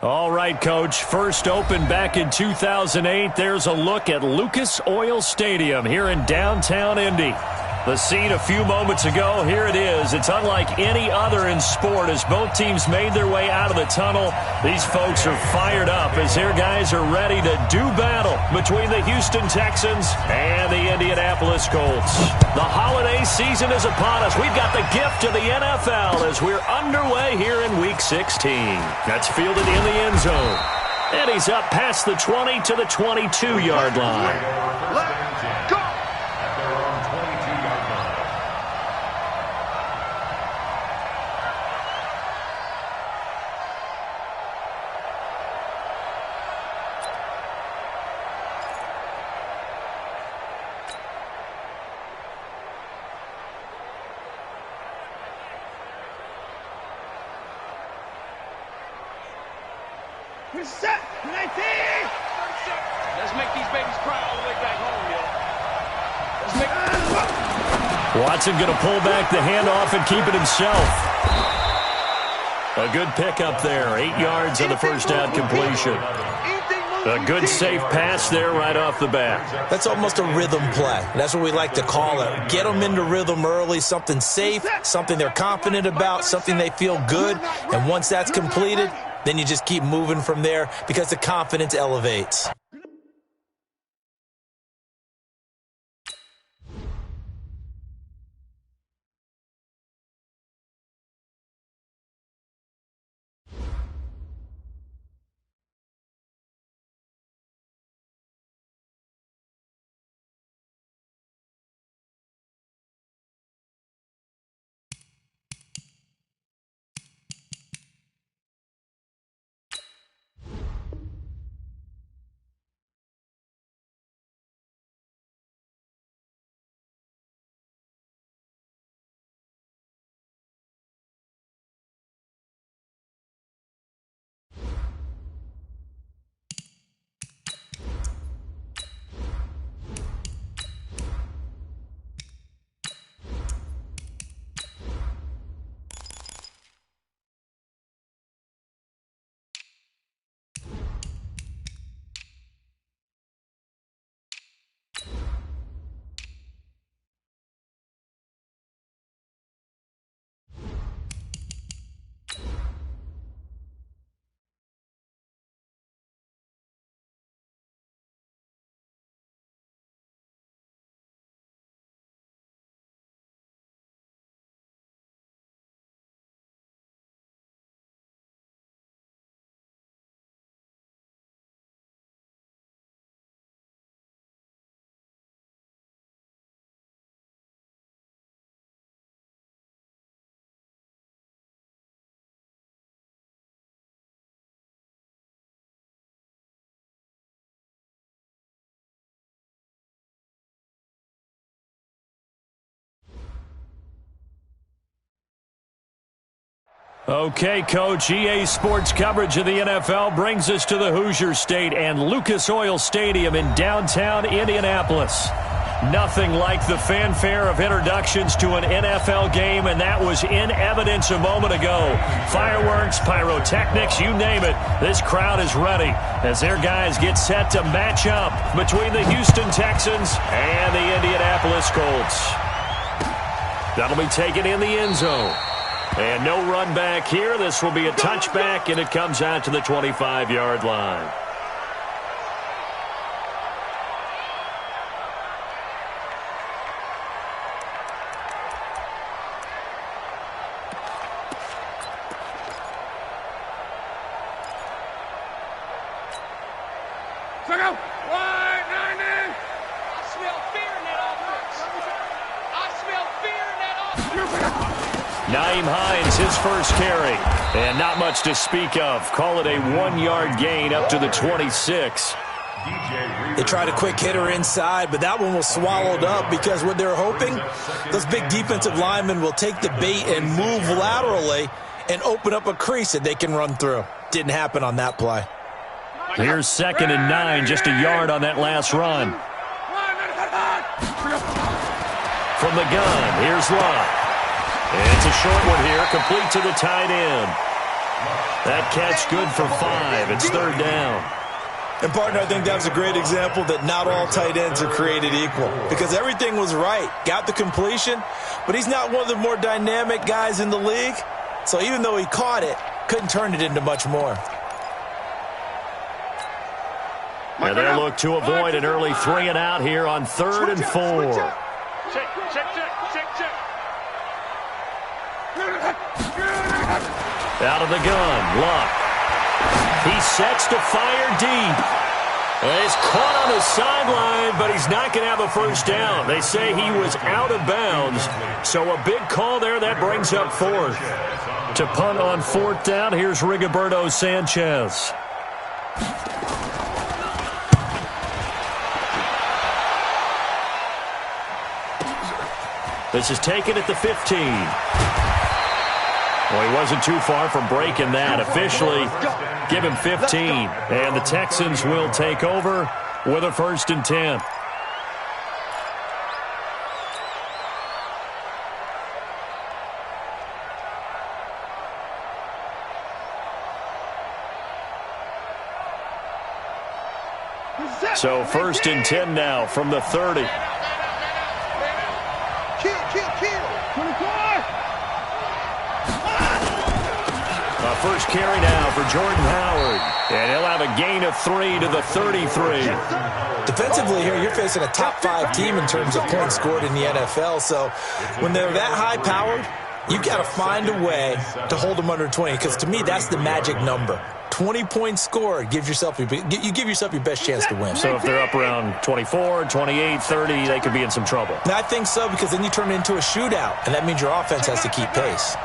All right, Coach. First opened back in 2008. There's a look at Lucas Oil Stadium here in downtown Indy. The scene a few moments ago, here it is. It's unlike any other in sport as both teams made their way out of the tunnel. These folks are fired up as their guys are ready to do battle between the Houston Texans and the Indianapolis Colts. The holiday season is upon us. We've got the gift of the NFL as we're underway here in Week 16. That's fielded in the end zone. And he's up past the 20 to the 22-yard line. Let's go! Set. 19. 30 seconds. Let's make these babies cry all the way back home, yo. Let's make Watson going to pull back the handoff and keep it himself. A good pickup there. 8 yards on the first down completion. A good safe pass there right off the bat. That's almost a rhythm play. That's what we like to call it. Get them into rhythm early, something safe, something they're confident about, something they feel good. And once that's completed, then you just keep moving from there because the confidence elevates. Okay, Coach, EA Sports coverage of the NFL brings us to the Hoosier State and Lucas Oil Stadium in downtown Indianapolis. Nothing like the fanfare of introductions to an NFL game, and that was in evidence a moment ago. Fireworks, pyrotechnics, you name it. This crowd is ready as their guys get set to match up between the Houston Texans and the Indianapolis Colts. That'll be taken in the end zone. And no run back here. This will be a touchback, and it comes out to the 25-yard line. His first carry, and not much to speak of. Call it a 1-yard gain up to the 26. They tried a quick hitter inside, but that one was swallowed up because what they're hoping, those big defensive linemen will take the bait and move laterally and open up a crease that they can run through. Didn't happen on that play. Here's 2nd and 9, just a yard on that last run. From the gun, here's Love. It's a short one here, complete to the tight end. That catch good for 5. It's third down. And, partner, I think that was a great example that not all tight ends are created equal because everything was right. Got the completion, but he's not one of the more dynamic guys in the league. So even though he caught it, couldn't turn it into much more. And they'll look to avoid an early 3 and out here on 3rd and 4. Check. Out of the gun, Luck. He sets to fire deep. And he's caught on the sideline, but he's not going to have a first down. They say he was out of bounds. So a big call there. That brings up 4th. To punt on 4th down, here's Rigoberto Sanchez. This is taken at the 15. Well, he wasn't too far from breaking that. Officially, give him 15. And the Texans will take over with a 1st and 10. So 1st and 10 now from the 30. First carry now for Jordan Howard. And he'll have a gain of 3 to the 33. Defensively here, you're facing a top 5 team in terms of points scored in the NFL. So when they're that high-powered, you got to find a way to hold them under 20. Because to me, that's the magic number. 20 points scored gives yourself you give yourself your best chance to win. So if they're up around 24, 28, 30, they could be in some trouble. And I think so because then you turn it into a shootout. And that means your offense has to keep pace.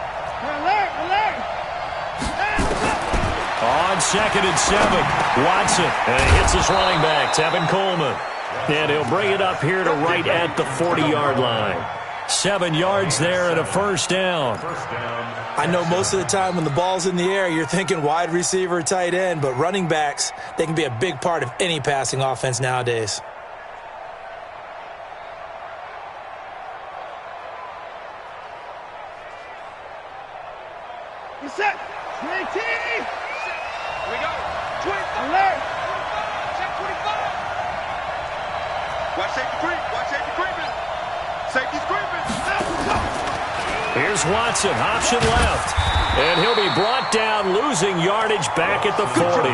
On 2nd and 7, Watson. And he hits his running back, Tevin Coleman. And he'll bring it up here to right at the 40-yard line. 7 yards there and a first down. I know most of the time when the ball's in the air, you're thinking wide receiver, tight end, but running backs, they can be a big part of any passing offense nowadays. You're set. 19. Here we go. 25. Alert. Check 25. Watch safety creep. Watch safety creeping. Safety's creeping. Here's Watson, option left. And he'll be brought down, losing yardage back at the 40.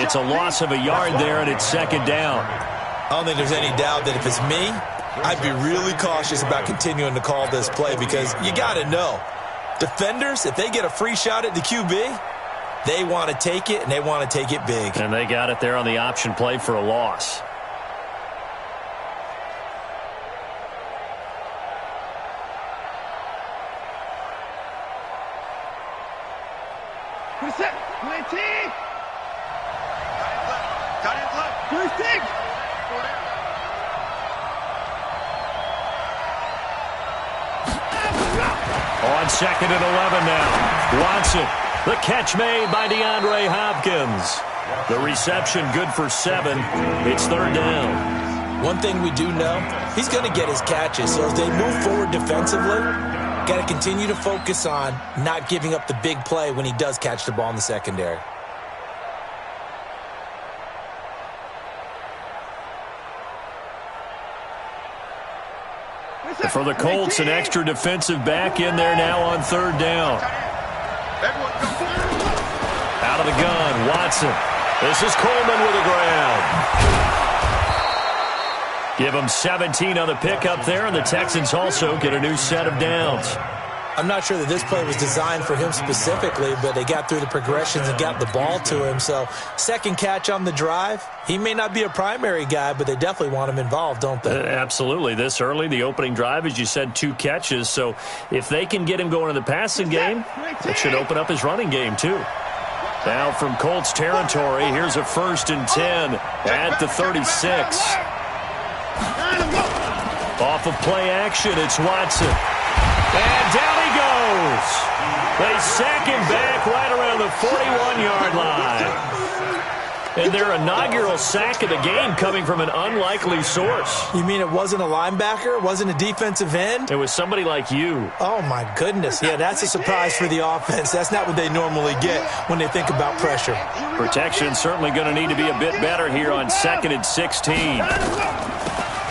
It's a loss of a yard there, and it's 2nd down. I don't think there's any doubt that if it's me, I'd be really cautious about continuing to call this play because you got to know, defenders, if they get a free shot at the QB, they want to take it, and they want to take it big. And they got it there on the option play for a loss. Set. 19. Tight end left. 26. On 2nd and 11 now. Watson. The catch made by DeAndre Hopkins. The reception good for 7. It's 3rd down. One thing we do know, he's going to get his catches. So as they move forward defensively, got to continue to focus on not giving up the big play when he does catch the ball in the secondary. For the Colts, an extra defensive back in there now on 3rd down. Out of the gun, Watson. This is Coleman with a grab. Give him 17 on the pickup there, and the Texans also get a new set of downs. I'm not sure that this play was designed for him specifically, but they got through the progressions and got the ball to him. So, second catch on the drive. He may not be a primary guy, but they definitely want him involved, don't they? Absolutely. This early, the opening drive, as you said, 2 catches. So, if they can get him going in the passing game, it should open up his running game, too. Now from Colts territory, here's a 1st and 10 at the 36. Off of play action, it's Watson. And down he goes. They sack him back right around the 41-yard line. And their inaugural sack of the game coming from an unlikely source. You mean it wasn't a linebacker? It wasn't a defensive end? It was somebody like you. Oh, my goodness. Yeah, that's a surprise for the offense. That's not what they normally get when they think about pressure. Protection certainly going to need to be a bit better here on 2nd and 16.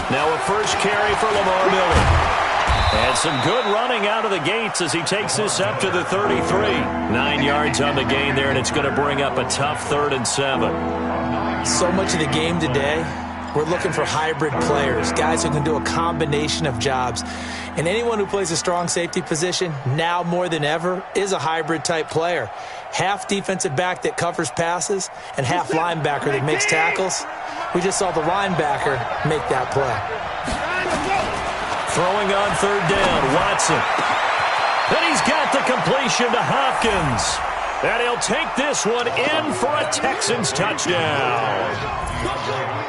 Now a first carry for Lamar Miller. And some good running out of the gates as he takes this up to the 33. 9 yards on the gain there, and it's going to bring up a tough 3rd and 7. So much of the game today, we're looking for hybrid players, guys who can do a combination of jobs. And anyone who plays a strong safety position, now more than ever, is a hybrid-type player. Half defensive back that covers passes and half linebacker that makes tackles. We just saw the linebacker make that play. Throwing on 3rd down, Watson. Then he's got the completion to Hopkins. And he'll take this one in for a Texans touchdown.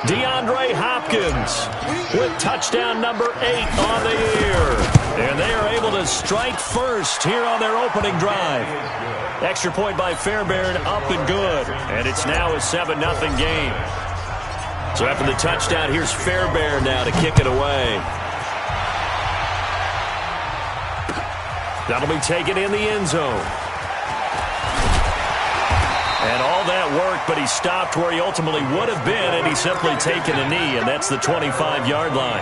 DeAndre Hopkins with touchdown number 8 on the year. And they are able to strike first here on their opening drive. Extra point by Fairbairn, up and good. And it's now a 7-0 game. So after the touchdown, here's Fairbairn now to kick it away. That'll be taken in the end zone. And all that work, but he stopped where he ultimately would have been, and he's simply taken a knee, and that's the 25-yard line.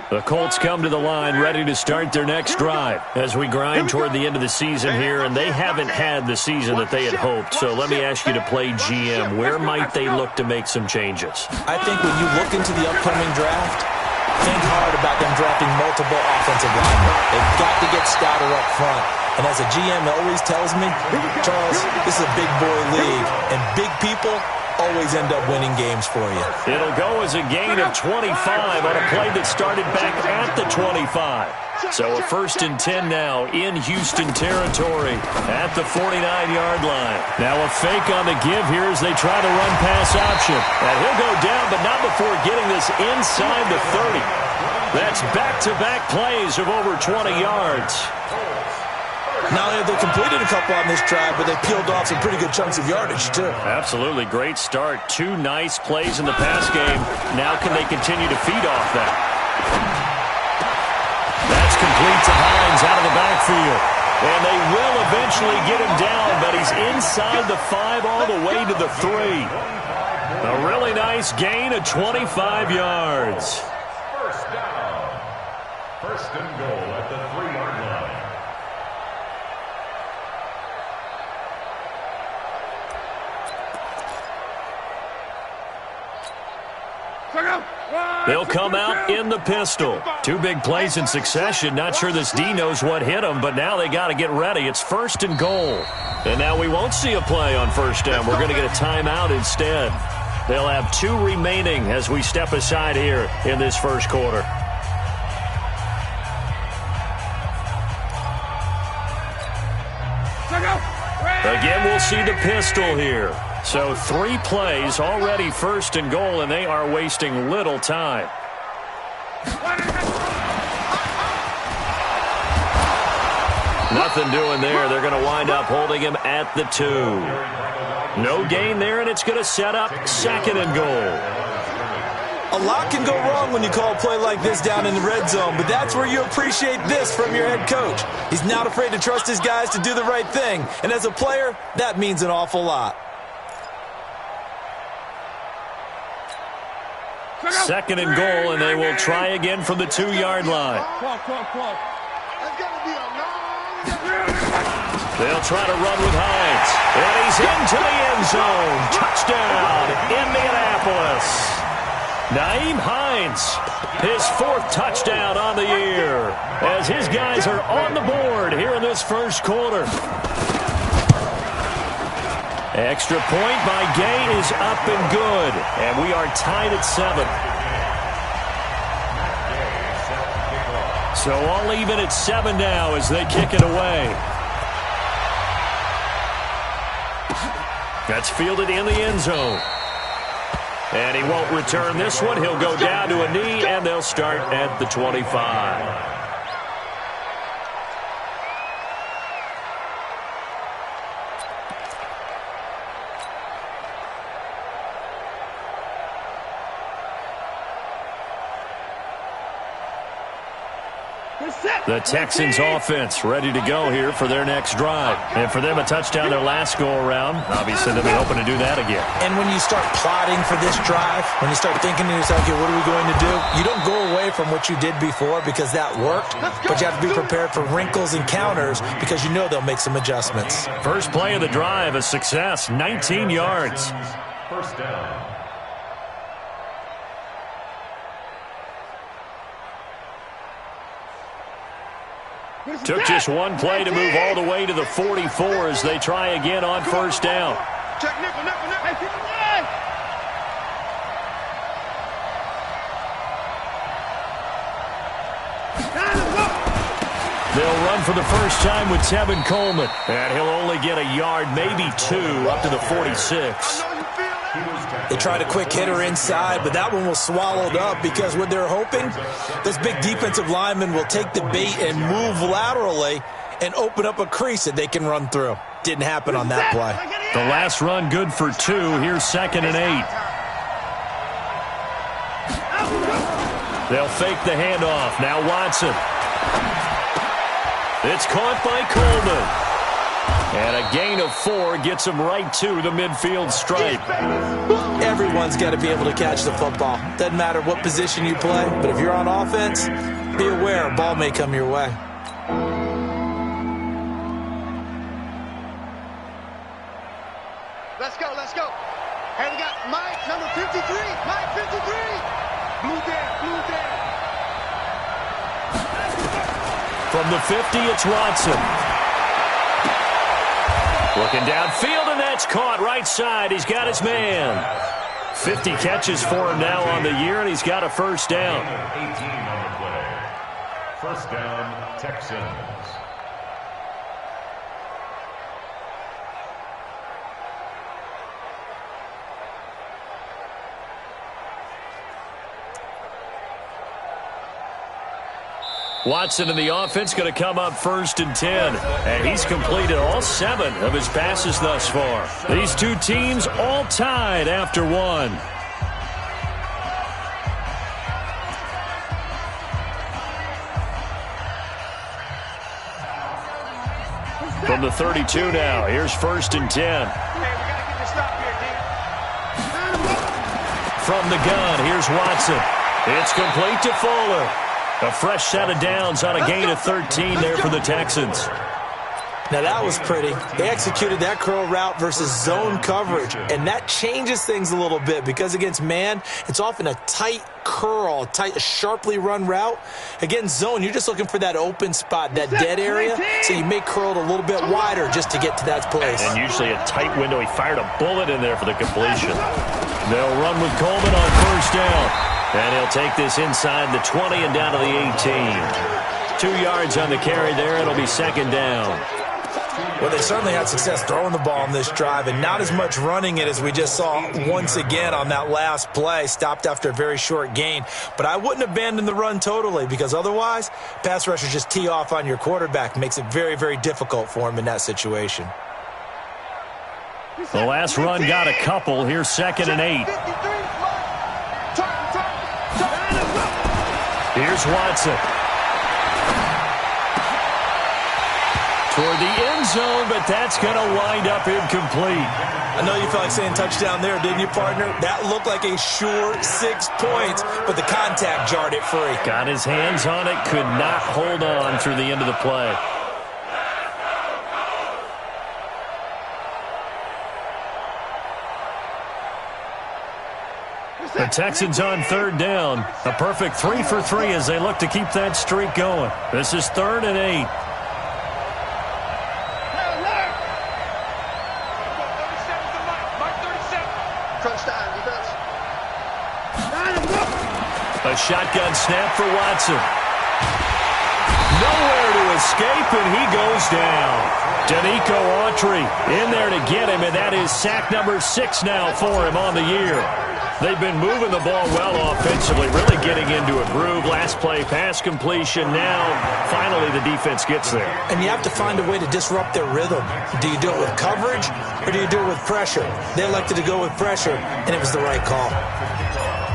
The Colts come to the line ready to start their next drive as we grind toward the end of the season here, and they haven't had the season that they had hoped. So let me ask you to play GM. Where might they look to make some changes? I think when you look into the upcoming draft, think hard about them drafting multiple offensive linemen. They've got to get stouter up front. And as a GM always tells me, Charles, this is a big boy league, and big people always end up winning games for you. It'll go as a gain of 25 on a play that started back at the 25. So a 1st and 10 now in Houston territory at the 49-yard line. Now a fake on the give here as they try to run pass option. And he'll go down, but not before getting this inside the 30. That's back-to-back plays of over 20 yards. Not only have they completed a couple on this drive, but they peeled off some pretty good chunks of yardage, too. Absolutely. Great start. 2 nice plays in the pass game. Now can they continue to feed off that? That's complete to Hines out of the backfield. And they will eventually get him down, but he's inside the 5 all the way to the 3. A really nice gain of 25 yards. First down. 1st and goal at the 3-yard line. They'll come out in the pistol. 2 big plays in succession. Not sure this D knows what hit them, but now they got to get ready. It's 1st and goal. And now we won't see a play on 1st down. We're going to get a timeout instead. They'll have 2 remaining as we step aside here in this first quarter. Again, we'll see the pistol here. So 3 plays, already 1st and goal, and they are wasting little time. Nothing doing there. They're going to wind up holding him at the 2. No gain there, and it's going to set up 2nd and goal. A lot can go wrong when you call a play like this down in the red zone, but that's where you appreciate this from your head coach. He's not afraid to trust his guys to do the right thing, and as a player, that means an awful lot. 2nd and goal, and they will try again from the 2-yard line. They'll try to run with Hines, and he's into the end zone. Touchdown, Indianapolis. Nyheim Hines, his 4th touchdown on the year, as his guys are on the board here in this first quarter. Extra point by Gay is up and good, and we are tied at 7. So all even at 7 now as they kick it away. That's fielded in the end zone. And he won't return this one. He'll go down to a knee, and they'll start at the 25. The Texans offense ready to go here for their next drive. And for them, a touchdown their last go-around. Obviously, they'll be hoping to do that again. And when you start plotting for this drive, when you start thinking to yourself, okay, what are we going to do? You don't go away from what you did before because that worked, but you have to be prepared for wrinkles and counters because you know they'll make some adjustments. First play of the drive, a success, 19 yards. First down. Took just one play to move all the way to the 44 as they try again on first down. Check nickel. They'll run for the first time with Tevin Coleman. And he'll only get a yard, maybe two, up to the 46. They tried a quick hitter inside, but that one was swallowed up because what they're hoping, those big defensive linemen will take the bait and move laterally and open up a crease that they can run through. Didn't happen on that play. The last run good for 2. Here's 2nd and 8. They'll fake the handoff. Now Watson. It's caught by Coleman. And a gain of 4 gets him right to the midfield stripe. Everyone's got to be able to catch the football. Doesn't matter what position you play, but if you're on offense, be aware a ball may come your way. Let's go. Hey, we got Mike, number 53. Mike, 53. Blue there. From the 50, it's Watson. Looking downfield, and that's caught right side. He's got his man. 50 catches for him now on the year, and he's got a first down. 18 on the play. First down, Texans. Watson in the offense going to come up 1st and 10. And he's completed all 7 of his passes thus far. These two teams all tied after 1. From the 32 now, here's 1st and 10. Hey, we got to get this stop here, D. From the gun, here's Watson. It's complete to Fuller. A fresh set of downs on a gain of 13 there for the Texans. Now that was pretty. They executed that curl route versus zone coverage, and that changes things a little bit because against man, it's often a tight curl, tight, sharply run route. Against zone, you're just looking for that open spot, that dead area, so you may curl it a little bit wider just to get to that place. And usually a tight window. He fired a bullet in there for the completion. They'll run with Coleman on first down. And he'll take this inside the 20 and down to the 18. 2 yards on the carry there. It'll be 2nd down. Well, they certainly had success throwing the ball on this drive and not as much running it as we just saw once again on that last play. Stopped after a very short gain. But I wouldn't abandon the run totally because otherwise, pass rushers just tee off on your quarterback. Makes it very, very difficult for him in that situation. The last run got a couple. Here's 2nd and 8. Here's Watson. Toward the end zone, but that's going to wind up incomplete. I know you felt like saying touchdown there, didn't you, partner? That looked like a sure 6 points, but the contact jarred it free. Got his hands on it, could not hold on through the end of the play. The Texans on 3rd down. A perfect 3 for 3 as they look to keep that streak going. This is 3rd and 8. A shotgun snap for Watson. Nowhere to escape, and he goes down. Danico Autry in there to get him, and that is sack number 6 now for him on the year. They've been moving the ball well offensively, really getting into a groove. Last play, pass completion. Now, finally, the defense gets there. And you have to find a way to disrupt their rhythm. Do you do it with coverage, or do you do it with pressure? They elected to go with pressure, and it was the right call.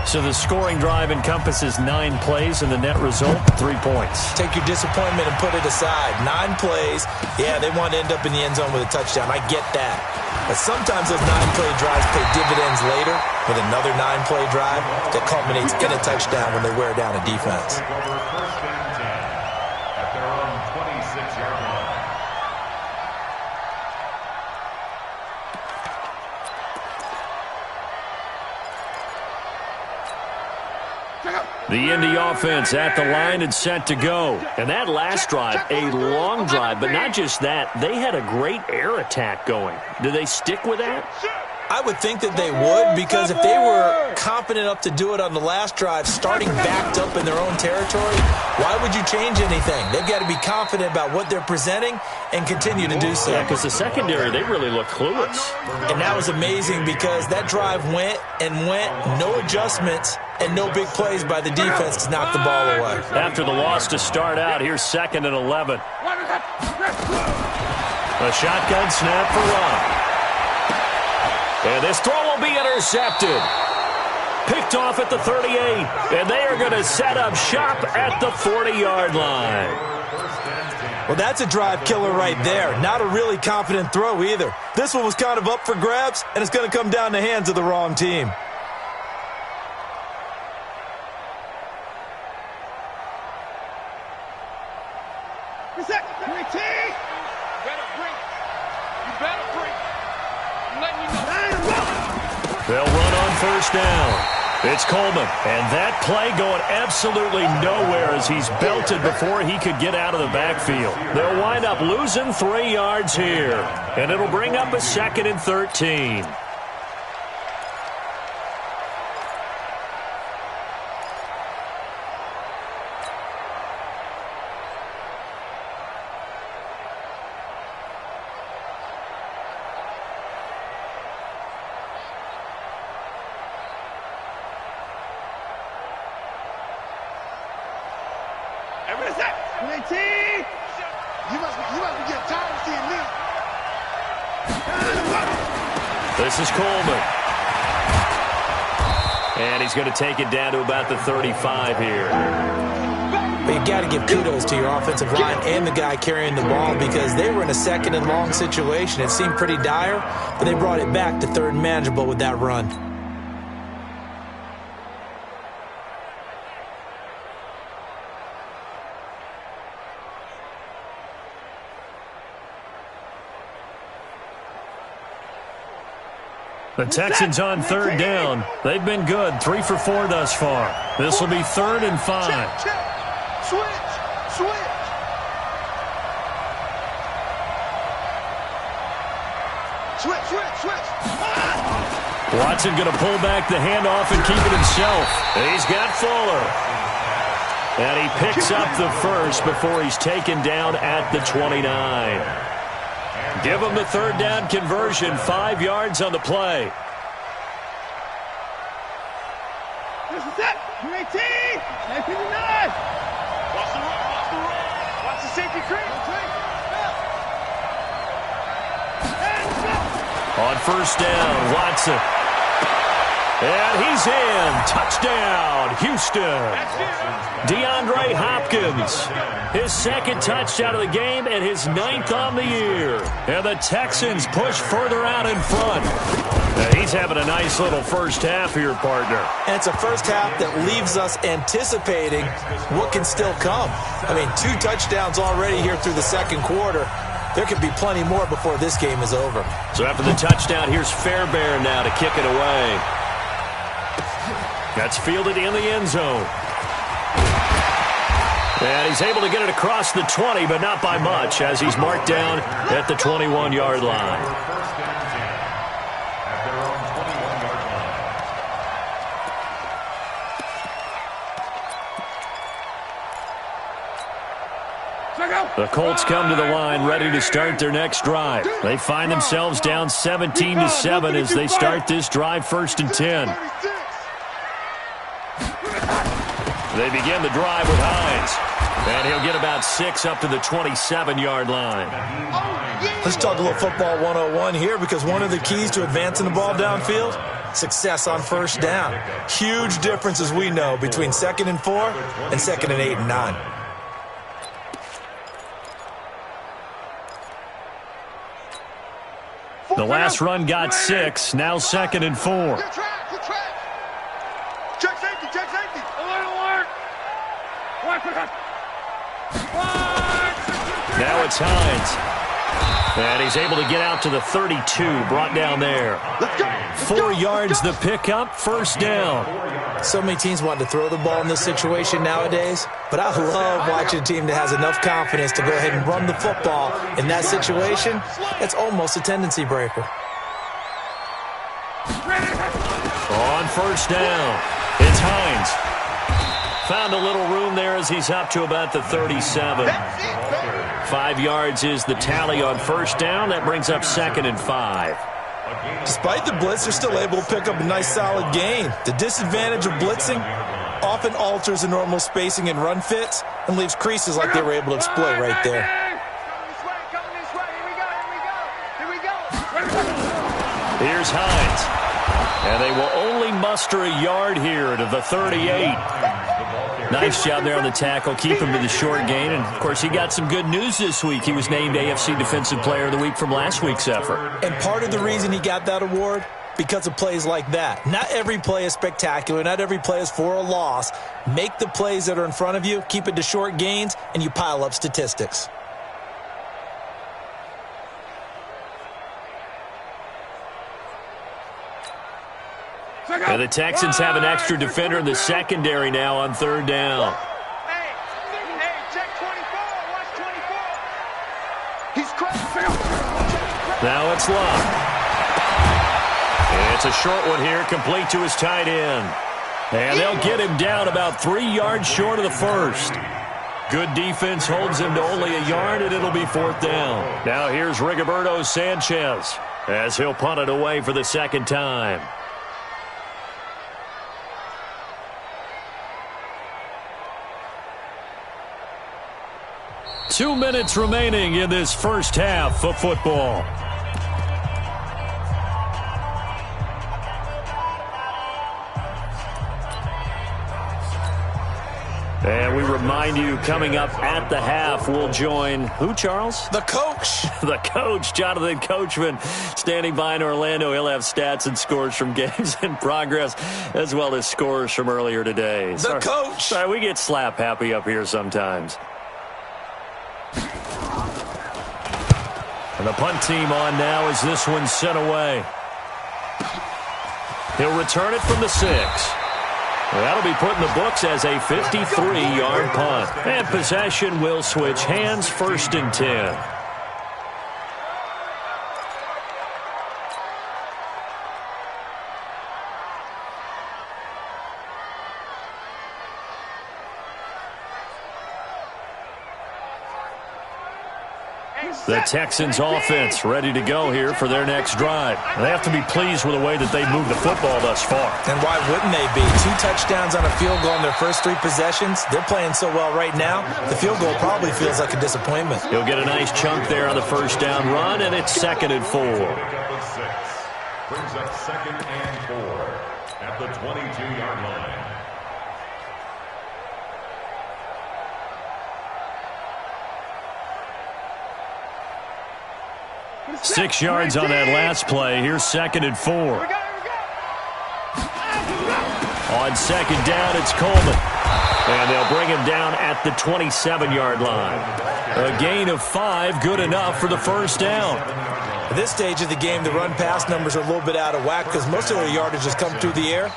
So the scoring drive encompasses 9 plays, and the net result, 3 points. Take your disappointment and put it aside. 9 plays. Yeah, they want to end up in the end zone with a touchdown. I get that. But sometimes those 9-play drives pay dividends later with another 9-play drive that culminates in a touchdown when they wear down a defense. First and 10 at their own 26-yard line. The Indy offense at the line and set to go. And that last drive, a long drive, but not just that. They had a great air attack going. Do they stick with that? I would think that they would, because if they were confident enough to do it on the last drive, starting backed up in their own territory, why would you change anything? They've got to be confident about what they're presenting and continue to do so. Yeah, because the secondary, they really look clueless. And that was amazing because that drive went and went, no adjustments, and no big plays by the defense to knock the ball away. After the loss to start out, here's 2nd and 11. A shotgun snap for Ron. And this throw will be intercepted. Picked off at the 38. And they are going to set up shop at the 40-yard line. Well, that's a drive killer right there. Not a really confident throw either. This one was kind of up for grabs, and it's going to come down the hands of the wrong team. They'll run on first down. It's Coleman, and that play going absolutely nowhere as he's belted before he could get out of the backfield. They'll wind up losing 3 yards here, and it'll bring up a 2nd and 13. This is Coleman. And he's going to take it down to about the 35 here. But you got to give kudos to your offensive line and the guy carrying the ball, because they were in a 2nd and long situation. It seemed pretty dire, but they brought it back to 3rd and manageable with that run. The Texans on 3rd down. They've been good, 3 for 4 thus far. This will be 3rd and 5. Switch. Watson going to pull back the handoff and keep it himself. He's got Fuller. And he picks up the first before he's taken down at the 29. Give him the 3rd down conversion, 5 yards on the play. This is it. 18. 1959. Watch the run. Watch the safety creep. On first down, Watson. And he's in. Touchdown, Houston. DeAndre Hopkins. His 2nd touchdown of the game and his 9th on the year. And the Texans push further out in front. He's having a nice little first half here, partner. And it's a first half that leaves us anticipating what can still come. I mean, 2 touchdowns already here through the 2nd quarter. There could be plenty more before this game is over. So after the touchdown, here's Fairbairn now to kick it away. That's fielded in the end zone. And he's able to get it across the 20, but not by much, as he's marked down at the 21-yard line. The Colts come to the line ready to start their next drive. They find themselves down 17-7 as they start this drive 1st and 10. They begin the drive with Hines. And he'll get about 6 up to the 27-yard line. Let's talk a little football 101 here, because one of the keys to advancing the ball downfield, success on first down. Huge difference, as we know, between 2nd and 4 and 2nd and 8 and 9. The last run got 6, now 2nd and 4. Check safety, check safety. Alert. Now it's Hines. And he's able to get out to the 32, brought down there. 4 yards the pickup, first down. So many teams want to throw the ball in this situation nowadays, but I love watching a team that has enough confidence to go ahead and run the football in that situation. It's almost a tendency breaker. On first down, it's Hines. Found a little room there as he's up to about the 37. 5 yards is the tally on first down. That brings up 2nd and 5. Despite the blitz, they're still able to pick up a nice solid gain. The disadvantage of blitzing often alters the normal spacing and run fits and leaves creases like they were able to exploit right there. Here's Hines. And they will only muster a yard here to the 38. Nice job there on the tackle. Keep him to the short gain. And, of course, he got some good news this week. He was named AFC Defensive Player of the Week from last week's effort. And part of the reason he got that award, because of plays like that. Not every play is spectacular. Not every play is for a loss. Make the plays that are in front of you, keep it to short gains, and you pile up statistics. And the Texans have an extra defender in the secondary now on third down. Hey, check 24. Watch 24. He's crazy. Now it's Love. It's a short one here, complete to his tight end. And they'll get him down about 3 yards short of the first. Good defense holds him to only a yard, and it'll be 4th down. Now here's Rigoberto Sanchez as he'll punt it away for the second time. Two minutes remaining in this first half of football. And we remind you, coming up at the half, we'll join who, Charles? The coach. The coach, Jonathan Coachman, standing by in Orlando. He'll have stats and scores from games in progress, as well as scores from earlier today. The coach. Sorry, we get slap happy up here sometimes. And the punt team on now as this one's sent away. He'll return it from the 6. That'll be put in the books as a 53-yard punt. And possession will switch hands, 1st and 10. The Texans offense ready to go here for their next drive. They have to be pleased with the way that they've moved the football thus far. And why wouldn't they be? 2 touchdowns on a field goal in their first 3 possessions. They're playing so well right now, the field goal probably feels like a disappointment. He'll get a nice chunk there on the first down run, and it's 2nd and 4. Brings up 2nd and 4 at the 22-yard line. 6 yards on that last play. Here's 2nd and 4. On 2nd down, it's Coleman. And they'll bring him down at the 27-yard line. A gain of 5, good enough for the first down. At this stage of the game, the run-pass numbers are a little bit out of whack because most of their yardage has come through the air.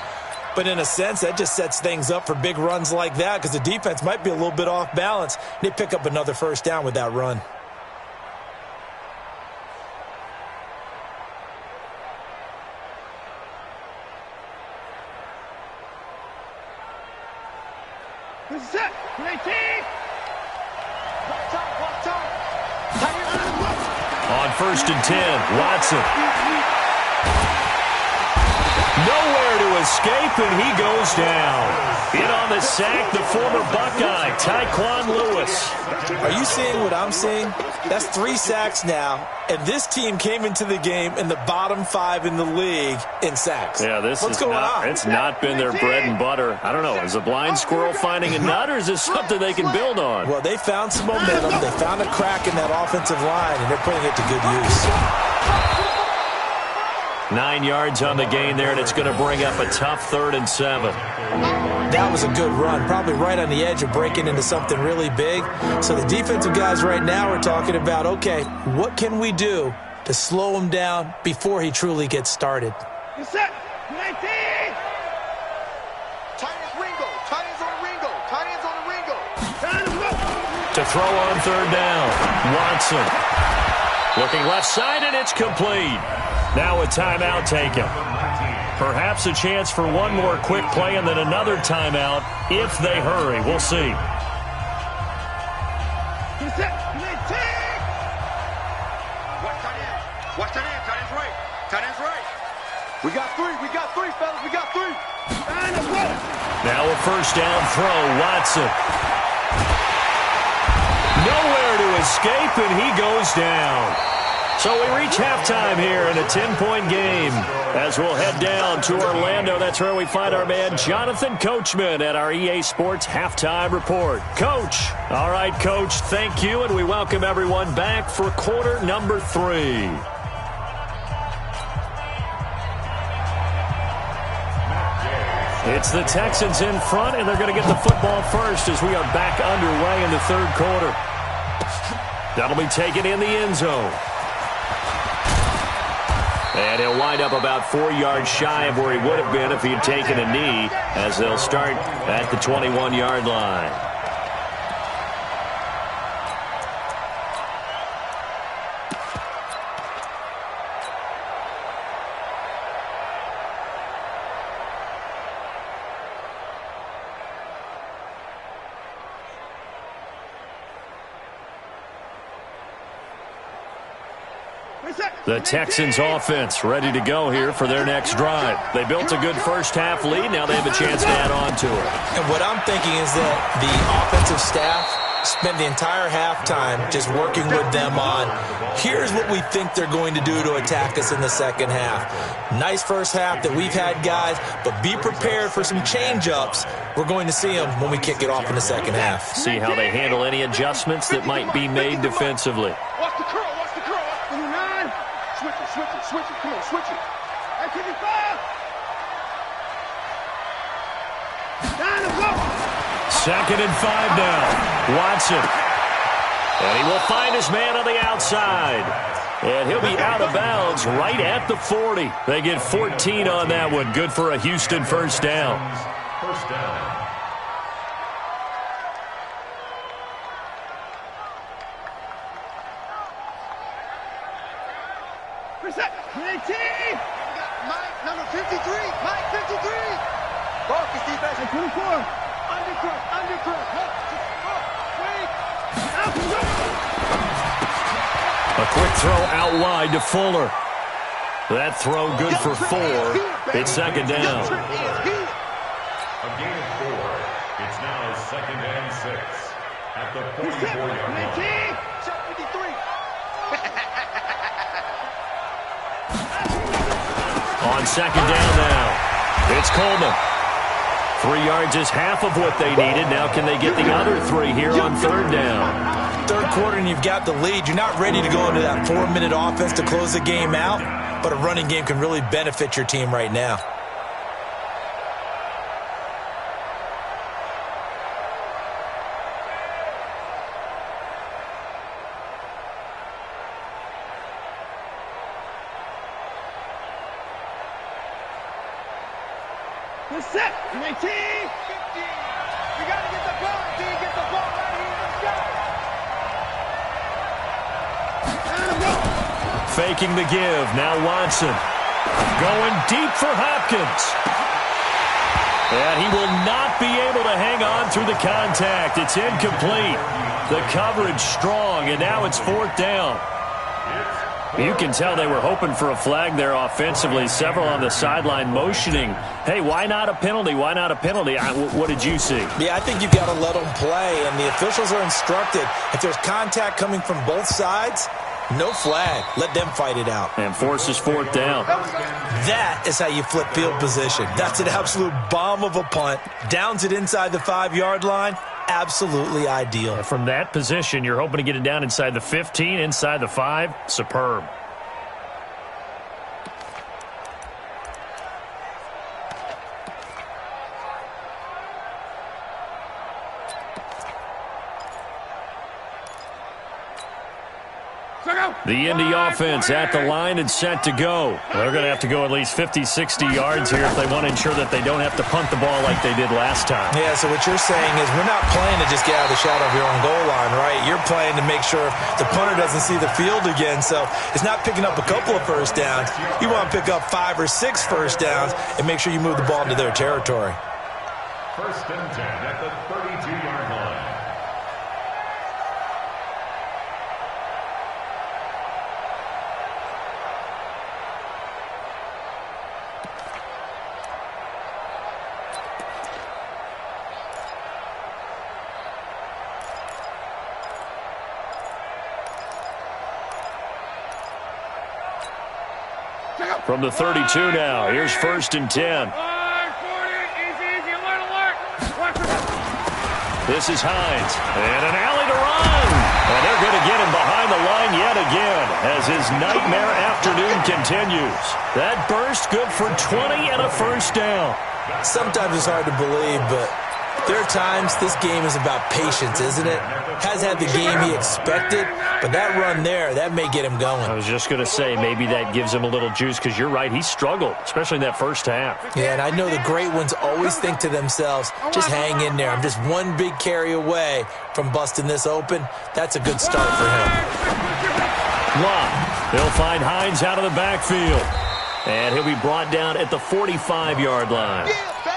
But in a sense, that just sets things up for big runs like that because the defense might be a little bit off balance. They pick up another first down with that run. Set. 19. On 1st and 10, Watson. Nowhere to escape, and he goes down. In on the sack, the former Buckeye, Tyquan Lewis. Are you seeing what I'm seeing? That's 3 sacks now, and this team came into the game in the bottom 5 in the league in sacks. Yeah, What's going on? It's not been their bread and butter. I don't know. Is a blind squirrel finding a nut, or is this something they can build on? Well, they found some momentum. They found a crack in that offensive line, and they're putting it to good use. 9 yards on the gain there, and it's going to bring up a tough 3rd and 7. That was a good run, probably right on the edge of breaking into something really big. So the defensive guys right now are talking about, okay, what can we do to slow him down before he truly gets started? Set. 19. Tight ends Ringo. Tight ends on Ringo. Tight ends on Ringo. To throw on 3rd down, Watson. Looking left side, and it's complete. Now a timeout taken. Perhaps a chance for one more quick play and then another timeout if they hurry. We'll see. Watch tight end. Tight end's right. Tight end's right. We got 3. We got 3, fellas. We got 3. Now a 1st down throw, Watson. Nowhere to escape, and he goes down. So we reach halftime here in a 10-point game. As we'll head down to Orlando, that's where we find our man Jonathan Coachman at our EA Sports Halftime Report. Coach. All right, Coach, thank you, and we welcome everyone back for quarter number 3. It's the Texans in front, and they're going to get the football first as we are back underway in the 3rd quarter. That'll be taken in the end zone. And he'll wind up about 4 yards shy of where he would have been if he'd taken a knee, as they'll start at the 21-yard line. The Texans offense ready to go here for their next drive. They built a good first-half lead. Now they have a chance to add on to it. And what I'm thinking is that the offensive staff spend the entire halftime just working with them on, here's what we think they're going to do to attack us in the second half. Nice first half that we've had, guys, but be prepared for some change-ups. We're going to see them when we kick it off in the second half. See how they handle any adjustments that might be made defensively. Watch the curl. Watch the curl. Number 9. Switch it. Switch it. Switch it. Come on, switch it. Activity 5. Down the block. 2nd and 5 now. Watson. And he will find his man on the outside. And he'll be out of bounds right at the 40. They get 14 on that one. Good for a Houston first down. First down. Reset. 19. Mike, number 53. Mike, 53. Focus, defense. 24. Undercut. A quick throw out wide to Fuller. That throw good for 4. It's 2nd down. A gain of 4. It's now 2nd and 6 at the 44-yard line. Check 53. On 2nd down now. It's Coleman. 3 yards is half of what they needed. Now can they get the other 3 here on 3rd down? 3rd quarter and you've got the lead. You're not ready to go into that 4-minute offense to close the game out, but a running game can really benefit your team right now. Set. 19. 50. We got to get the ball. Get the ball right here. Let's go. Faking the give. Now Watson. Going deep for Hopkins. And he will not be able to hang on through the contact. It's incomplete. The coverage strong, and now it's 4th down. It's You can tell they were hoping for a flag there offensively. Several on the sideline motioning, hey, why not a penalty? Why not a penalty? What did you see? Yeah, I think you've got to let them play, and the officials are instructed. If there's contact coming from both sides, no flag. Let them fight it out. And forces fourth down. That is how you flip field position. That's an absolute bomb of a punt. Downs it inside the 5-yard line. Absolutely ideal. And from that position, you're hoping to get it down inside the 15, inside the 5. Superb. The Indy offense at the line and set to go. They're going to have to go at least 50, 60 yards here if they want to ensure that they don't have to punt the ball like they did last time. Yeah, so what you're saying is we're not playing to just get out of the shadow of your own goal line, right? You're playing to make sure the punter doesn't see the field again. So it's not picking up a couple of first downs. You want to pick up 5 or 6 first downs and make sure you move the ball into their territory. First and 10 at the 32-yard line. From the 32 now, here's first and 10. This is Hines, and an alley to run. And they're going to get him behind the line yet again as his nightmare afternoon continues. That burst good for 20 and a first down. Sometimes it's hard to believe, but there are times this game is about patience, isn't it? Has had the game he expected, but that run there, that may get him going. I was just going to say maybe that gives him a little juice because you're right, he struggled, especially in that first half. Yeah, and I know the great ones always think to themselves, just hang in there. I'm just one big carry away from busting this open. That's a good start for him. Locke, they'll find Hines out of the backfield. And he'll be brought down at the 45-yard line.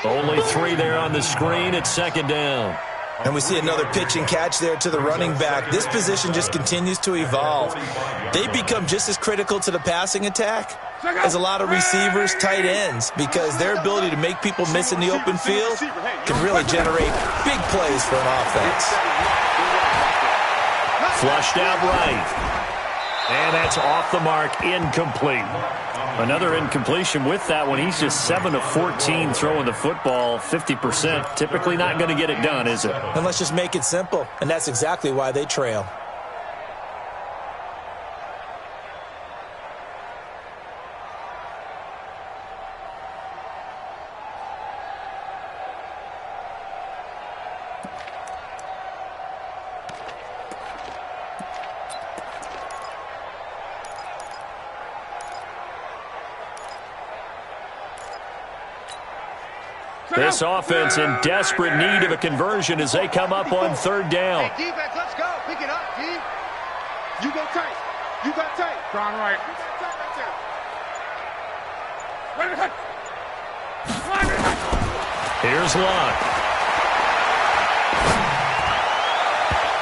Only 3 there on the screen at second down. And we see another pitch and catch there to the running back. This position just continues to evolve. They become just as critical to the passing attack as a lot of receivers, tight ends, because their ability to make people miss in the open field can really generate big plays for an offense. Flushed out right. And that's off the mark, incomplete. Another incompletion with that one. He's just 7 of 14 throwing the football, 50%. Typically not going to get it done, is it? And let's just make it simple. And that's exactly why they trail. This offense in desperate need of a conversion as they come up on third down. Hey, defense, let's go. Pick it up, D. You go tight. You got tight. Gone right. Here's Locke.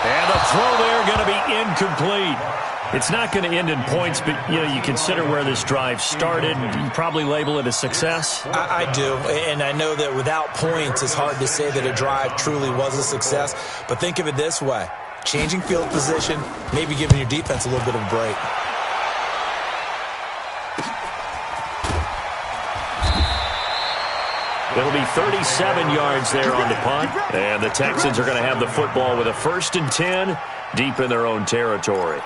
And the throw there going to be incomplete. It's not going to end in points, but you consider where this drive started. You probably label it a success. I do, and I know that without points, it's hard to say that a drive truly was a success. But think of it this way. Changing field position, maybe giving your defense a little bit of a break. It'll be 37 yards there on the punt. And the Texans are going to have the football with a first and 10 deep in their own territory.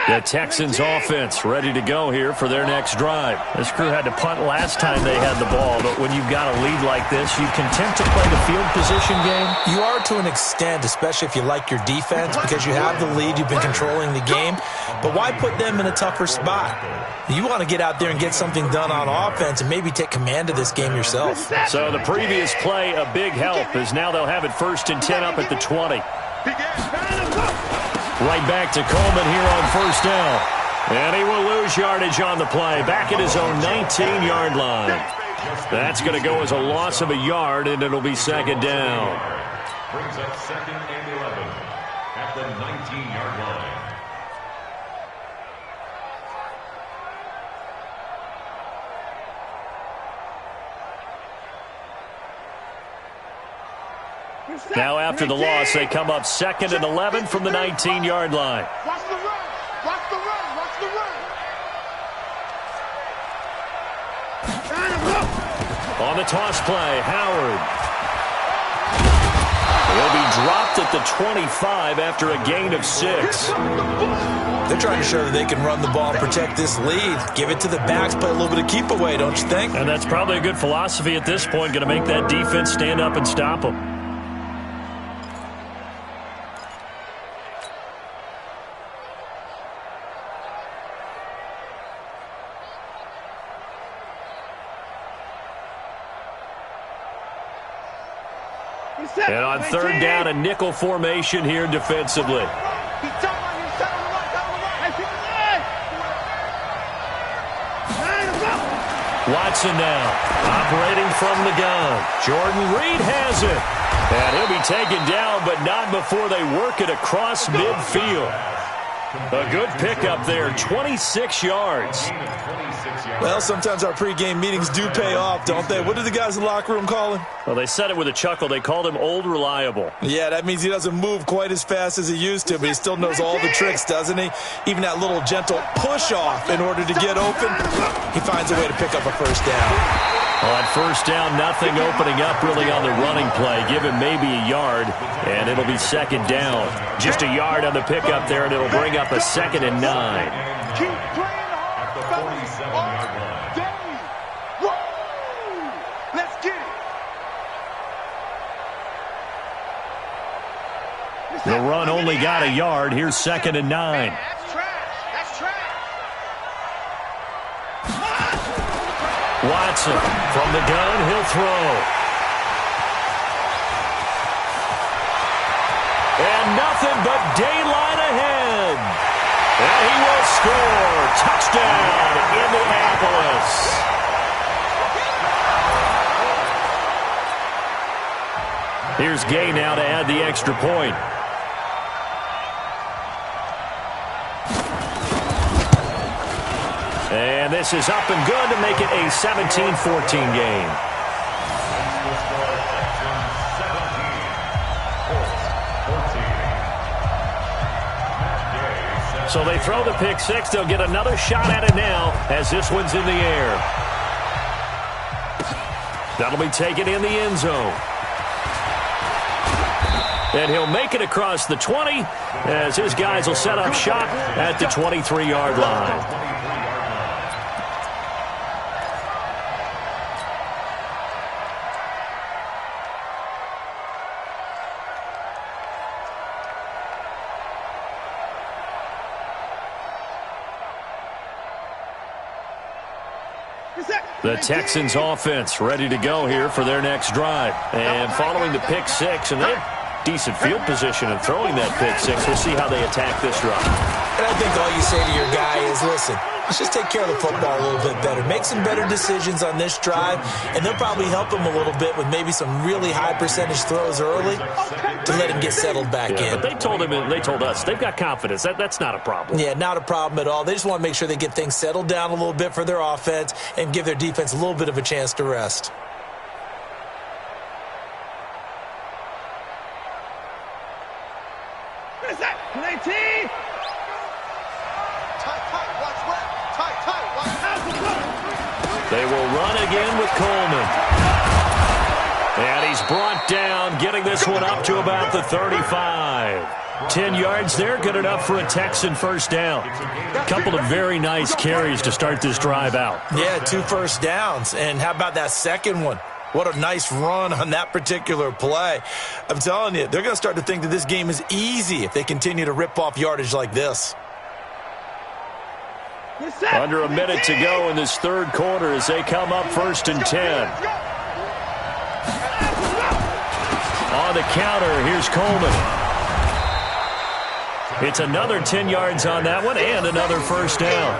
The Texans offense ready to go here for their next drive. This crew had to punt last time they had the ball, but when you've got a lead like this, you content to play the field position game? You are to an extent, especially if you like your defense, because you have the lead, you've been controlling the game. But why put them in a tougher spot? You want to get out there and get something done on offense and maybe take command of this game yourself. So the previous play, a big help, as now they'll have it first and 10 up at the 20. Right back to Coleman here on first down. And he will lose yardage on the play, back at his own 19-yard line. That's going to go as a loss of a yard, and it'll be second down. Brings up second and 11 at the 19-yard line. Now after the loss, they come up second and 11 from the 19-yard line. Watch the run. Watch the run. Watch the run. On the toss play, Howard. He'll be dropped at the 25 after a gain of 6. They're trying to show that they can run the ball and protect this lead. Give it to the backs, play a little bit of keep away, don't you think? And that's probably a good philosophy at this point, going to make that defense stand up and stop them. And on third down, a nickel formation here defensively. Watson now, operating from the gun. Jordan Reed has it. And he'll be taken down, but not before they work it across midfield. A good pickup there, 26 yards. Well, sometimes our pregame meetings do pay off, don't they? What do the guys in the locker room call him? Well, they said it with a chuckle. They called him Old Reliable. Yeah, that means he doesn't move quite as fast as he used to, but he still knows all the tricks, doesn't he? Even that little gentle push-off in order to get open, he finds a way to pick up a first down. Well, at first down, nothing opening up really on the running play. Give him maybe a yard, and it'll be second down. Just a yard on the pickup there, and it'll bring up a second and 9. Keep playing At the 47-yard line. Let's get it. The run only got a yard. Here's second and 9. That's trash. That's trash. Watson from the gun, he'll throw. And nothing but daylight ahead. And he will score. Touchdown, Indianapolis. Here's Gay now to add the extra point. And this is up and good to make it a 17-14 game. So they throw the pick six. They'll get another shot at it now as this one's in the air. That'll be taken in the end zone. And he'll make it across the 20 as his guys will set up shop at the 23-yard line. The Texans offense ready to go here for their next drive. And following the pick six, and they have decent field position and throwing that pick six. We'll see how they attack this drive. And I think all you say to your guy is, listen, let's just take care of the football a little bit better. Make some better decisions on this drive, and they'll probably help him a little bit with maybe some really high percentage throws early to let him get settled back in. But they told him, and they told us, they've got confidence. That's not a problem. Yeah, not a problem at all. They just want to make sure they get things settled down a little bit for their offense and give their defense a little bit of a chance to rest. What is that? 19. They will run again with Coleman. And he's brought down, getting this one up to about the 35. 10 yards there, good enough for a Texan first down. A couple of very nice carries to start this drive out. Yeah, 2 first downs. And how about that second one? What a nice run on that particular play. I'm telling you, they're going to start to think that this game is easy if they continue to rip off yardage like this. Under a minute to go in this third quarter as they come up 1st and 10. On the counter, here's Coleman. It's another 10 yards on that one and another first down.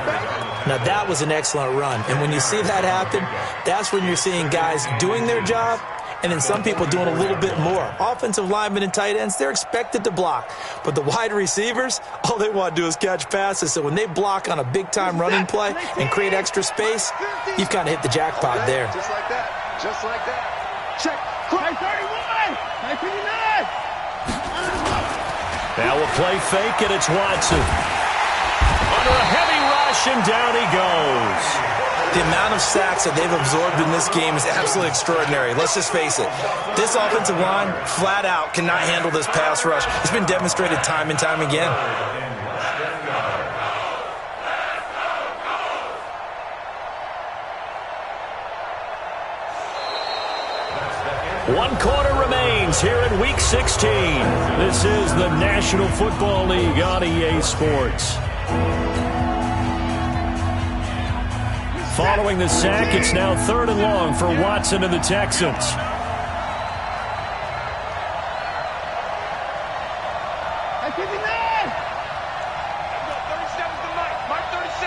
Now, that was an excellent run. And when you see that happen, that's when you're seeing guys doing their job and then some people doing a little bit more. Offensive linemen and tight ends, they're expected to block. But the wide receivers, all they want to do is catch passes. So when they block on a big-time running play and create extra space, you've kind of hit the jackpot there. Just like that. Just like that. Check. 931! 959! Now a play fake, and it's Watson. Under a heavy rush, and down he goes. The amount of sacks that they've absorbed in this game is absolutely extraordinary. Let's just face it. This offensive line, flat out, cannot handle this pass rush. It's been demonstrated time and time again. One quarter remains here in Week 16. This is the National Football League on EA Sports. Following the sack, it's now 3rd and long for Watson and the Texans. 37 to Mike 37.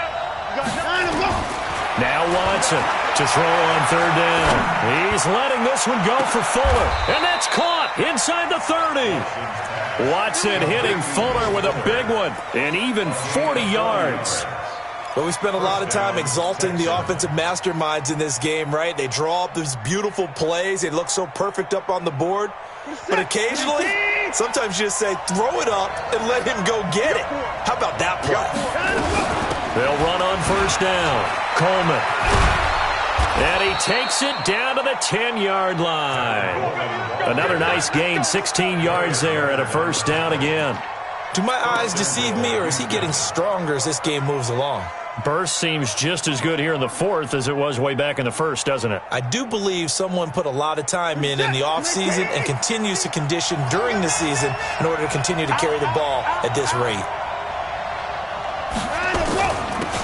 Now Watson to throw on 3rd down. He's letting this one go for Fuller. And that's caught inside the 30. Watson hitting Fuller with a big one. And even 40 yards. But we spent a lot of time exalting the offensive masterminds in this game, right? They draw up these beautiful plays. They look so perfect up on the board. But occasionally, sometimes you just say, throw it up and let him go get it. How about that play? They'll run on 1st down. Coleman. And he takes it down to the 10-yard line. Another nice gain, 16 yards there and a 1st down again. Do my eyes deceive me, or is he getting stronger as this game moves along? Burst seems just as good here in the 4th as it was way back in the 1st, doesn't it? I do believe someone put a lot of time in the offseason and continues to condition during the season in order to continue to carry the ball at this rate.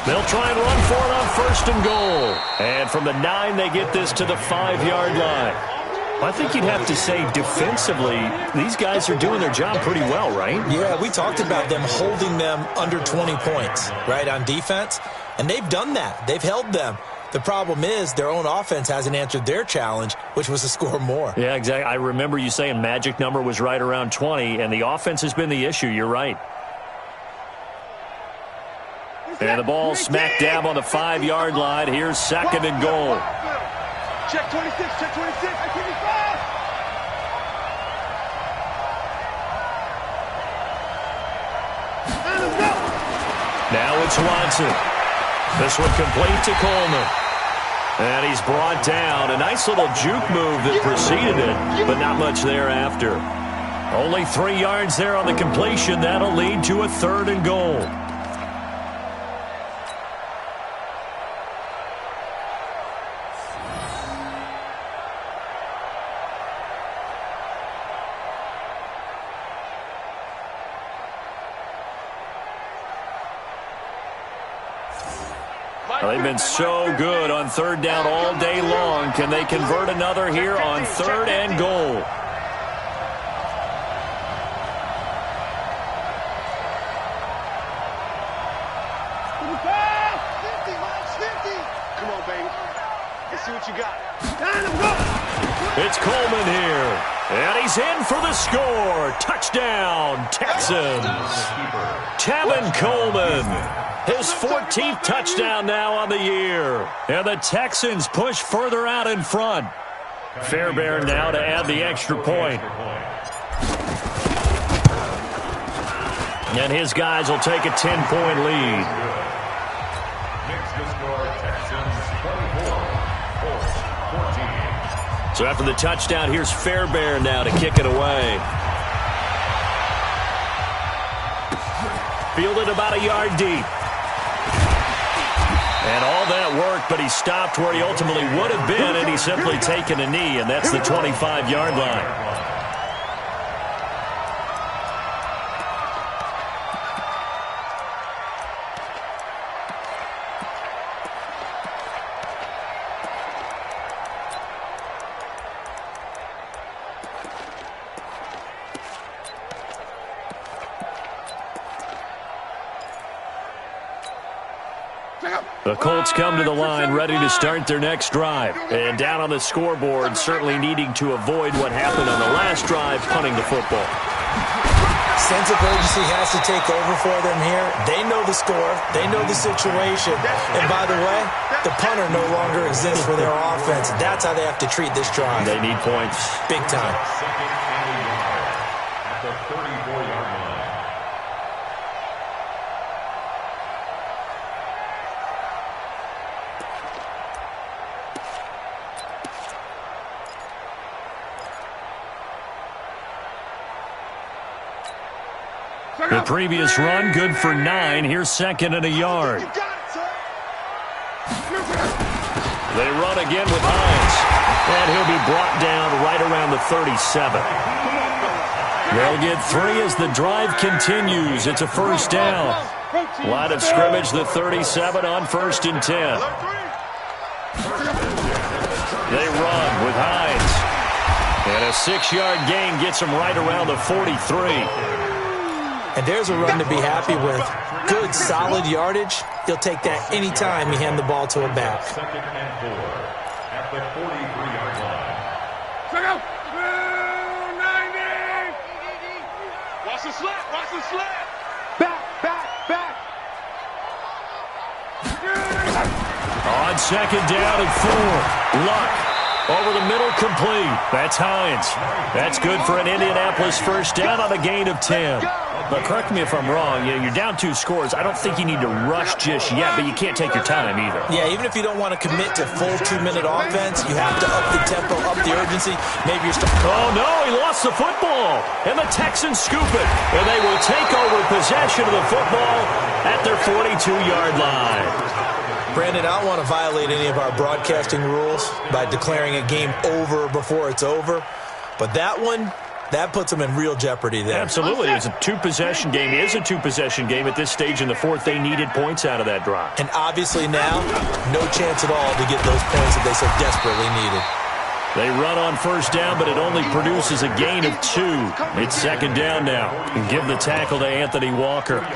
They'll try and run for it on 1st and goal. And from the 9, they get this to the 5-yard line. I think you'd have to say defensively, these guys are doing their job pretty well, right? Yeah, we talked about them holding them under 20 points, right, on defense. And they've done that. They've held them. The problem is their own offense hasn't answered their challenge, which was to score more. Yeah, exactly. I remember you saying magic number was right around 20, and the offense has been the issue. You're right. And the ball smack dab on the 5-yard line. Here's 2nd and goal. Check 26, check 26, I give you 5. Now it's Watson. This one complete to Coleman. And he's brought down. A nice little juke move that preceded it, but not much thereafter. Only 3 yards there on the completion. That'll lead to a 3rd and goal. They've been so good on 3rd down all day long. Can they convert another here on 3rd and goal? Come on, baby. Let's see what you got. It's Coleman here. And he's in for the score. Touchdown, Texans. Tevin Coleman. His 14th touchdown now on the year. And the Texans push further out in front. Fairbairn now to add the extra point. And his guys will take a 10-point lead. Makes the score Texans 24, Colts 14. So after the touchdown, here's Fairbairn now to kick it away. Fielded about a yard deep. And all that worked, but he stopped where he ultimately would have been, and he's simply taken a knee, and that's the 25-yard line. The Colts come to the line ready to start their next drive. And down on the scoreboard, certainly needing to avoid what happened on the last drive, punting the football. Sense of urgency has to take over for them here. They know the score. They know the situation. And by the way, the punter no longer exists for their offense. That's how they have to treat this drive. They need points. Big time. At the 34-yard line. The previous run, good for 9. Here's second and a yard. They run again with Hines. And he'll be brought down right around the 37. They'll get 3 as the drive continues. It's a first down. Line of scrimmage, the 37 on 1st and 10. They run with Hines. And a 6-yard gain gets them right around the 43. And there's a run to be happy with. Good, solid yardage. He'll take that any time you hand the ball to a back. Second and 4 at the 43-yard line. Watch the slap. Watch the slap. Back. On second down and 4. Luck. Over the middle, complete. That's Hines. That's good for an Indianapolis first down on a gain of 10. But correct me if I'm wrong. You're down 2 scores. I don't think you need to rush just yet, but you can't take your time either. Yeah, even if you don't want to commit to full 2-minute offense, you have to up the tempo, up the urgency. Maybe you're Oh, no, he lost the football. And the Texans scoop it. And they will take over possession of the football at their 42-yard line. Brandon, I don't want to violate any of our broadcasting rules by declaring a game over before it's over. But that one, that puts them in real jeopardy there. Absolutely. It's a 2-possession game. It is a 2-possession game at this stage in the 4th. They needed points out of that drive. And obviously now, no chance at all to get those points that they so desperately needed. They run on first down, but it only produces a gain of 2. It's second down now. And give the tackle to Anthony Walker.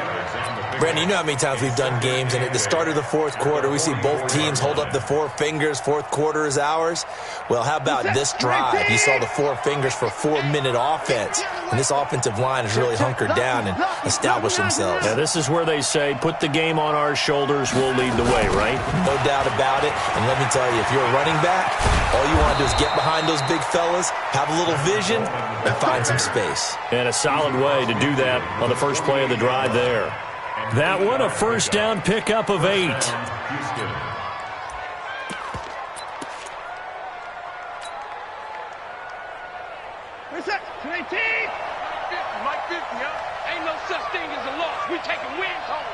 Brandon, you know how many times we've done games, and at the start of the 4th quarter, we see both teams hold up the 4 fingers, 4th quarter is ours. Well, how about this drive? You saw the 4 fingers for 4-minute offense, and this offensive line has really hunkered down and established themselves. Yeah, this is where they say, put the game on our shoulders, we'll lead the way, right? No doubt about it, and let me tell you, if you're a running back, all you want to do is get behind those big fellas, have a little vision, and find some space. And a solid way to do that on the first play of the drive there. That one, a first down pickup of 8. Reset. 19. Mike 50, huh? Ain't no such thing as a loss. We taking wins home.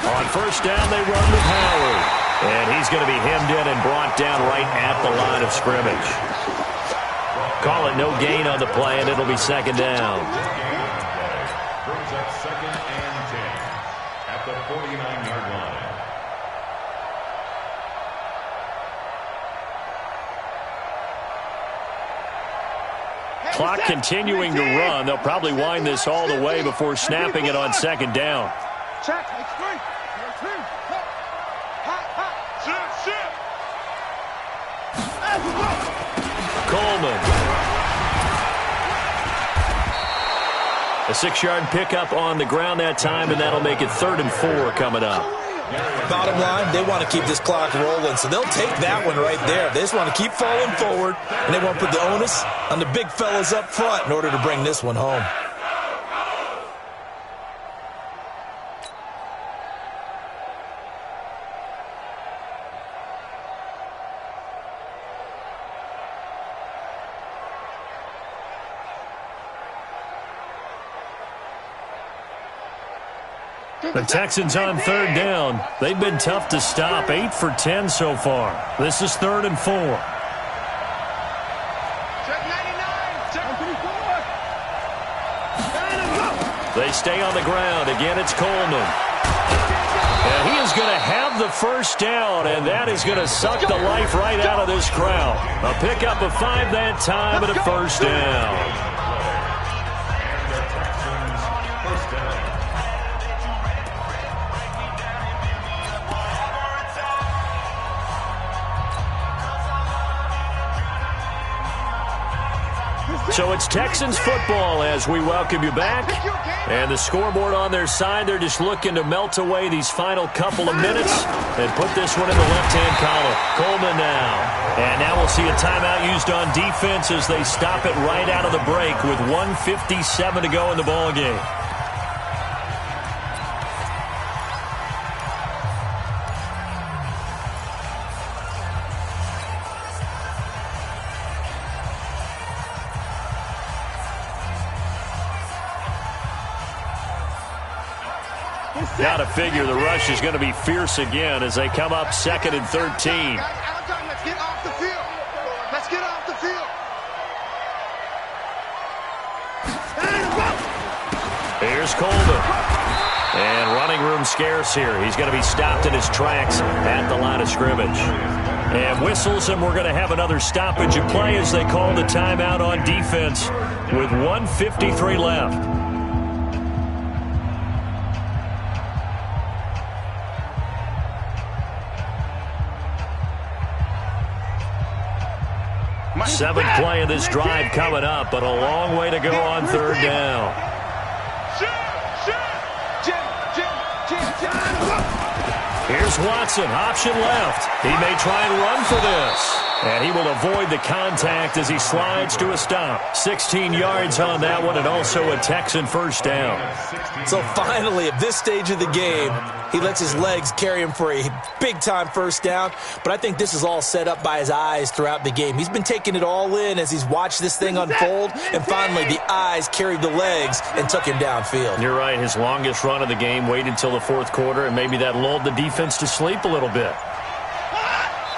On first down, they run with Howard. And he's going to be hemmed in and brought down right at the line of scrimmage. Call it no gain on the play, and it'll be second down. Brings up second and 10 at the 49-yard line. Clock continuing to run. They'll probably wind this all the way before snapping it on second down. Check. It's 3. Coleman. A 6-yard pickup on the ground that time, and that'll make it 3rd and 4 coming up. Bottom line, they want to keep this clock rolling, so they'll take that one right there. They just want to keep falling forward, and they want to put the onus on the big fellas up front in order to bring this one home. The Texans on 3rd down. They've been tough to stop. 8 for 10 so far. This is 3rd and 4. Check 99. Check 24. They stay on the ground. Again, it's Coleman. And he is going to have the first down, and that is going to suck the life right out of this crowd. A pickup of 5 that time and a first down. So it's Texans football as we welcome you back. And the scoreboard on their side, they're just looking to melt away these final couple of minutes and put this one in the left-hand column. Coleman now. And now we'll see a timeout used on defense as they stop it right out of the break with 1:57 to go in the ballgame. Got to figure the rush is going to be fierce again as they come up 2nd and 13. Let's get off the field. Let's get off the field. Here's Coleman. And running room scarce here. He's going to be stopped in his tracks at the line of scrimmage. And whistles, and we're going to have another stoppage of play as they call the timeout on defense with 1:53 left. Seventh play of this drive coming up, but a long way to go on 3rd down. Here's Watson, option left. He may try and run for this. And he will avoid the contact as he slides to a stop. 16 yards on that one, and also a Texan first down. So finally, at this stage of the game, he lets his legs carry him for a big-time first down. But I think this is all set up by his eyes throughout the game. He's been taking it all in as he's watched this thing unfold. And finally, the eyes carried the legs and took him downfield. You're right. His longest run of the game waited until the 4th quarter, and maybe that lulled the defense to sleep a little bit.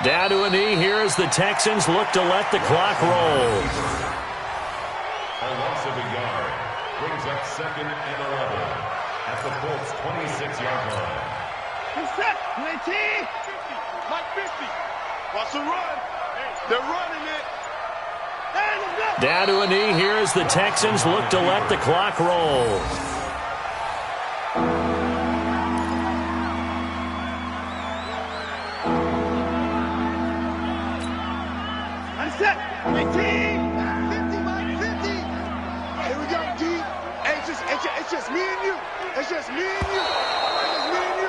Down to a knee here as the Texans look to let the clock roll. A loss of a yard brings up 2nd and 11 at the Colts' 26-yard line. Set, 19. Like 50. Watch the run. They're running it. Down to a knee here as the Texans look to let the clock roll. Set, 19. 50 by 50. Here we go, D. It's just me and you. It's just me and you. It's just me and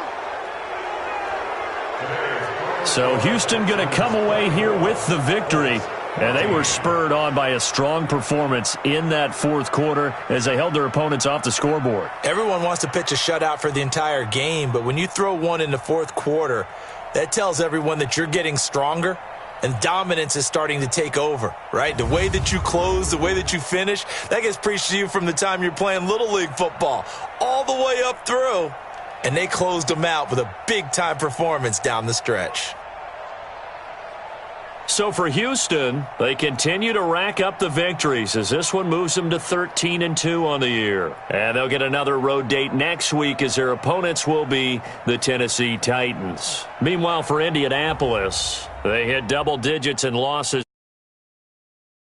you. So Houston going to come away here with the victory. And they were spurred on by a strong performance in that 4th quarter as they held their opponents off the scoreboard. Everyone wants to pitch a shutout for the entire game, but when you throw one in the 4th quarter, that tells everyone that you're getting stronger. And dominance is starting to take over, right? The way that you close, the way that you finish, that gets preached to you from the time you're playing Little League football all the way up through. And they closed them out with a big-time performance down the stretch. So for Houston, they continue to rack up the victories as this one moves them to 13-2 on the year. And they'll get another road date next week as their opponents will be the Tennessee Titans. Meanwhile, for Indianapolis, they hit double digits in losses.